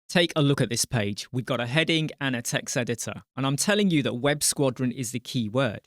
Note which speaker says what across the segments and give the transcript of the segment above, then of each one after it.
Speaker 1: Take a look at this page. We've got a heading and a text editor, and I'm telling you that Web Squadron is the key word.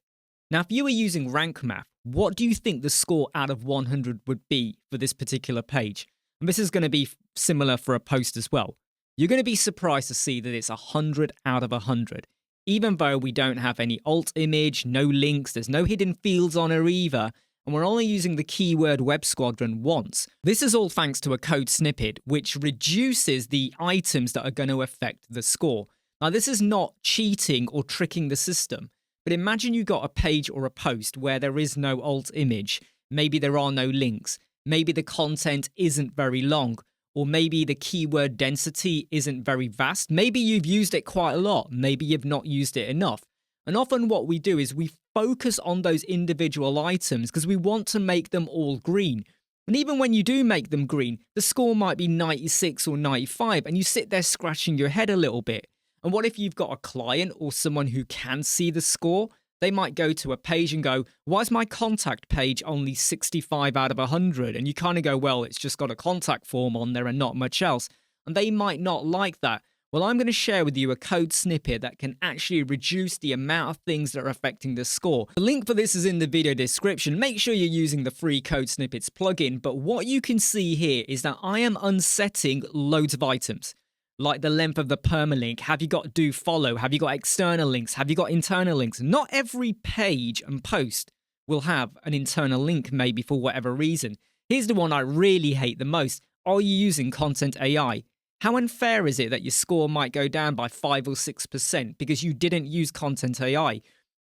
Speaker 1: Now, if you were using rank math, what do you think the score out of 100 would be for this particular page? And this is going to be similar for a post as well. You're going to be surprised to see that it's 100 out of 100. Even though we don't have any alt image, no links, there's no hidden fields on her either, and we're only using the keyword Web Squadron once. This is all thanks to a code snippet, which reduces the items that are going to affect the score. Now, this is not cheating or tricking the system, but imagine you got a page or a post where there is no alt image. Maybe there are no links. Maybe the content isn't very long, or maybe the keyword density isn't very vast. Maybe you've used it quite a lot. Maybe you've not used it enough. And often what we do is we focus on those individual items because we want to make them all green. And even when you do make them green, the score might be 96 or 95, and you sit there scratching your head a little bit. And what if you've got a client or someone who can see the score? They might go to a page and go, why is my contact page only 65 out of 100? And you kind of go, well, it's just got a contact form on there and not much else. And they might not like that. Well, I'm going to share with you a code snippet that can actually reduce the amount of things that are affecting the score. The link for this is in the video description. Make sure you're using the free code snippets plugin. But what you can see here is that I am unsetting loads of items, like the length of the permalink. Have you got do follow? Have you got external links? Have you got internal links? Not every page and post will have an internal link, maybe for whatever reason. Here's the one I really hate the most. Are you using content AI? How unfair is it that your score might go down by 5 or 6% because you didn't use content AI,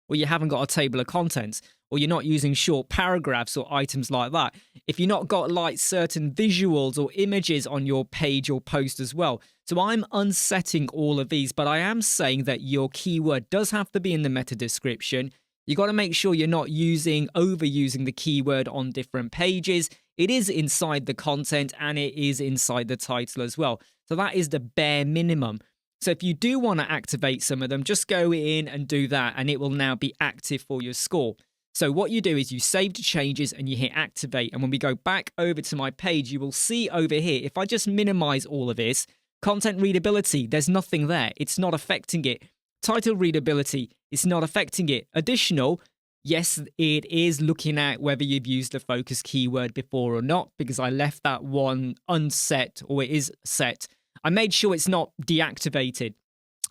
Speaker 1: or you haven't got a table of contents, or you're not using short paragraphs or items like that? If you're not got like certain visuals or images on your page or post as well. So I'm unsetting all of these, but I am saying that your keyword does have to be in the meta description. You got to make sure you're not overusing the keyword on different pages. It is inside the content and it is inside the title as well. So that is the bare minimum. So if you do want to activate some of them, just go in and do that, and it will now be active for your score. So what you do is you save the changes and you hit activate. And when we go back over to my page, you will see over here, if I just minimize all of this, content readability, there's nothing there. It's not affecting it. Title readability, it's not affecting it. Additional, yes, it is looking at whether you've used a focus keyword before or not, because I left that one unset, or it is set. I made sure it's not deactivated.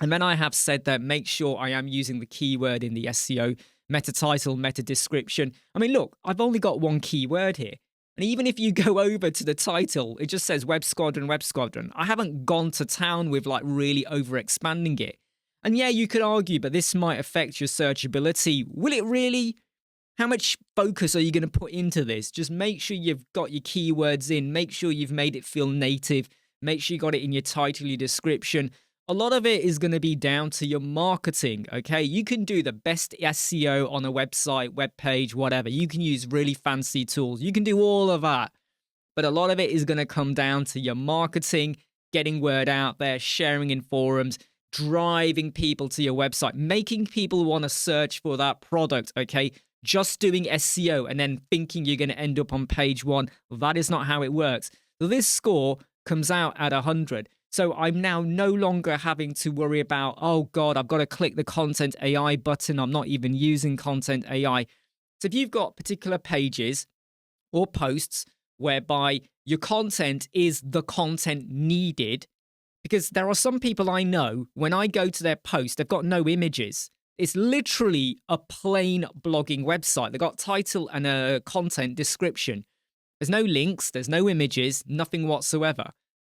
Speaker 1: And then I have said that make sure I am using the keyword in the SEO, meta title, meta description. I mean, look, I've only got one keyword here. And even if you go over to the title, it just says Web Squadron, Web Squadron. I haven't gone to town with like really over expanding it. And yeah, you could argue, but this might affect your searchability. Will it really? How much focus are you going to put into this? Just make sure you've got your keywords in. Make sure you've made it feel native. Make sure you got it in your title, your description. A lot of it is going to be down to your marketing, okay? You can do the best SEO on a website, web page, whatever. You can use really fancy tools. You can do all of that. But a lot of it is going to come down to your marketing, getting word out there, sharing in forums, driving people to your website, making people want to search for that product, okay? Just doing SEO and then thinking you're going to end up on page one. That is not how it works. So this score comes out at 100. So I'm now no longer having to worry about, oh God, I've got to click the content AI button. I'm not even using content AI. So if you've got particular pages or posts whereby your content is the content needed, because there are some people I know, when I go to their post, they've got no images. It's literally a plain blogging website. They've got title and a content description. There's no links, there's no images, nothing whatsoever.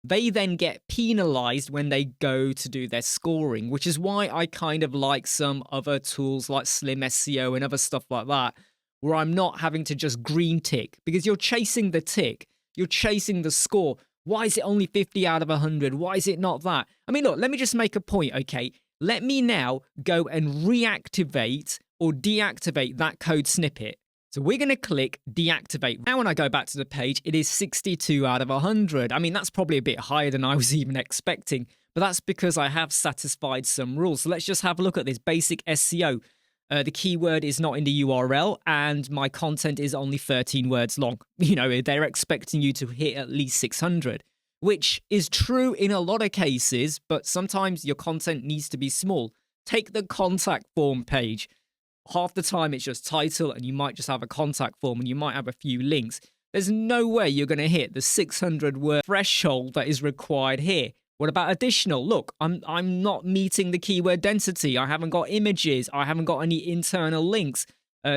Speaker 1: They then get penalized when they go to do their scoring, which is why I kind of like some other tools like Slim SEO and other stuff like that, where I'm not having to just green tick, because you're chasing the tick, you're chasing the score. Why is it only 50 out of 100? Why is it not that? I mean, look, let me just make a point, okay? Let me now go and reactivate or deactivate that code snippet. So we're going to click deactivate. Now when I go back to the page, it is 62 out of 100. I mean, that's probably a bit higher than I was even expecting, but that's because I have satisfied some rules. So let's just have a look at this basic SEO. The keyword is not in the URL and my content is only 13 words long. You know, they're expecting you to hit at least 600. which is true in a lot of cases, but sometimes your content needs to be small. Take the contact form page. Half the time it's just title and you might just have a contact form and you might have a few links. There's no way you're going to hit the 600 word threshold that is required here. What about additional? Look, I'm not meeting the keyword density. I haven't got images. I haven't got any internal links.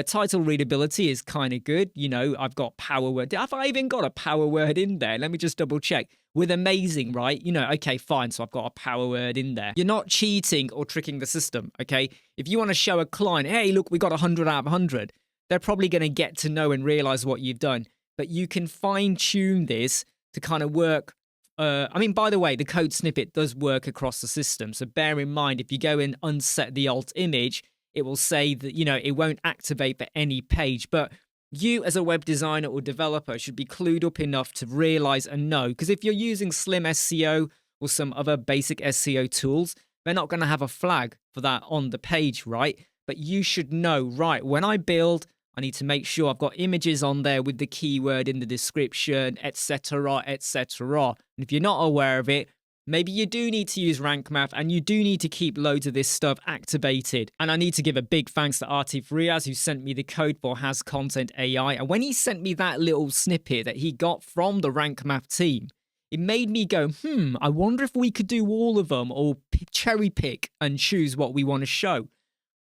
Speaker 1: Title readability is kind of good. You know, I've got power word. Have I even got a power word in there? Let me just double check. With amazing, right? You know, okay, fine. So I've got a power word in there. You're not cheating or tricking the system, okay? If you want to show a client, hey, look, we got 100 out of 100, they're probably going to get to know and realize what you've done. But you can fine tune this to kind of work. I mean, by the way, the code snippet does work across the system. So bear in mind, if you go and unset the alt image, it will say that, you know, it won't activate for any page. But you as a web designer or developer should be clued up enough to realize and know. Because if you're using Slim SEO or some other basic SEO tools, they're not going to have a flag for that on the page, right? But you should know, right, when I build, I need to make sure I've got images on there with the keyword in the description, etc., etc. And if you're not aware of it, maybe you do need to use rank math and you do need to keep loads of this stuff activated. And I need to give a big thanks to Atif Riaz, who sent me the code for Has Content AI. And when he sent me that little snippet that he got from the rank math team, it made me go, I wonder if we could do all of them or cherry pick and choose what we want to show.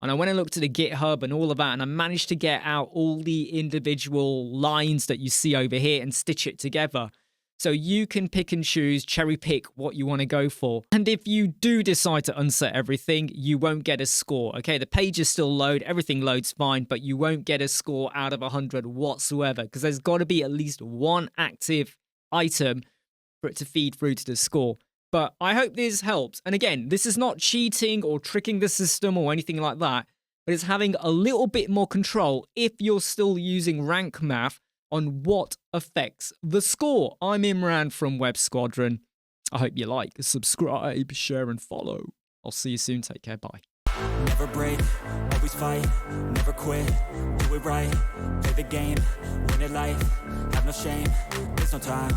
Speaker 1: And I went and looked at the GitHub and all of that, and I managed to get out all the individual lines that you see over here and stitch it together. So you can pick and choose, cherry pick what you want to go for. And if you do decide to unset everything, you won't get a score. Okay, the pages still load, everything loads fine, but you won't get a score out of 100 whatsoever, because there's got to be at least one active item for it to feed through to the score. But I hope this helps. And again, this is not cheating or tricking the system or anything like that, but it's having a little bit more control if you're still using rank math on what affects the score. I'm Imran from Web Squadron. I hope you like, subscribe, share, and follow. I'll see you soon. Take care. Bye.
Speaker 2: Never break, always fight, never quit, do it right, play the game, win it life, have no shame, there's no time.